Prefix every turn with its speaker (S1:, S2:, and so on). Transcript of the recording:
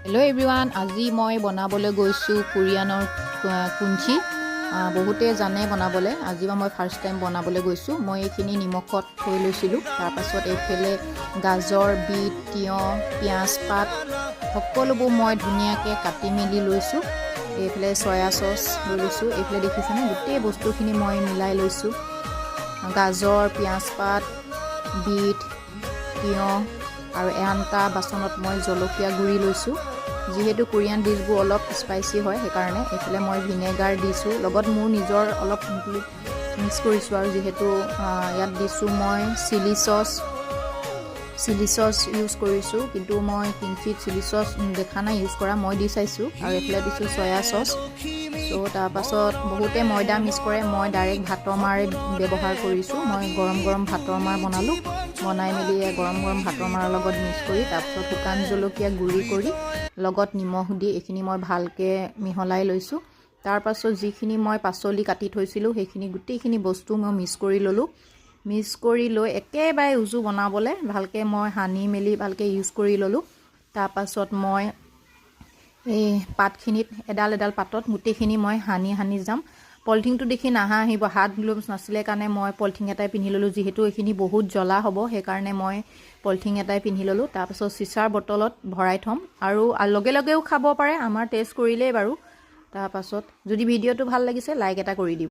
S1: hello everyone আজি মই বনাবলৈ গৈছো কোৰিয়ানৰ কুঞ্চি বহুতে জানে বনাবলৈ আজি মই ফাৰ্স্ট টাইম বনাবলৈ গৈছো মই এইখিনি নিমখত থৈ লৈছিলো তাৰ পাছত এইফালে গাজৰ বিট তিয়হ পিয়াজ পাত সকলোবোৰ মই ধুনিয়াকৈ কাটি মেলি লৈছো এইফালে সয়া সস লৈছো এইফালে দেখিছেনে গোটেই বস্তুখিনি মই মিলাই লৈছো গাজৰ পিয়াজ পাত বিট তিয়হ আৰু এনটা বাসনত মই জলকীয়া গুৰি লৈছো যেহেতু কোৰিয়ান ডিশবোৰ অলপ স্পাইসি হয় সেইকাৰণে এফালে মই ভিনেগাৰ দিছো লগত মোৰ নিজৰ অলপ মিক্স কৰিছো আৰু যেহেতু ইয়াত দিছো মই চিলি সস ইউজ কৰিছো কিন্তু মই কিঞ্চিত চিলি সস দেখা নাই ইউজ কৰা মই দি চাইছো আৰু এফালে দিছো সয়া সস সো তাৰ পাছত বহুতে ময়দা মিক্স কৰে মই ডাইৰেক্ট ভাতৰ মাৰ ব্যৱহাৰ কৰিছো মই গৰম ভাতৰ মাৰ বনালো বনাই মেলি গৰম ভাতৰ মাৰ লগত মিক্স কৰি তাৰ পাছত শুকান জলকীয়া গুৰি কৰি লগত নিমখ দি এখিনি মই ভালকে মিহলাই লৈছো তাৰ পাছত যিখিনি মই পাচলি কাটি থৈছিলো সেইখিনি গুটেইখিনি বস্তু মই মিক্স কৰি লৈ একেবাৰে উজু বনাবলে ভালকে মই হানি মেলি ভালকে ইউজ কৰি ললো তাৰ পাছত মই এই পাতখিনিত এডাল পাতত গুটেইখিনি মই হানি যাম পলিথিনটো দেখি নাহা আহিব হাত গ্লোভছ নাছিলে কাৰণে মই পলিথিন এটাই পিন্ধি ললো যেহেতু এইখিনি বহুত জ্বলা হ'ব সেই কাৰণে মই পলিথিন এটাই পিন্ধি ললো তাৰ পাছত চিচাৰ বটলত ভৰাই থম আৰু লগেও খাব পাৰে আমাৰ টেষ্ট কৰিলে বাৰু তাৰ পাছত যদি ভিডিওটো ভাল লাগিছে লাইক এটা কৰি দিব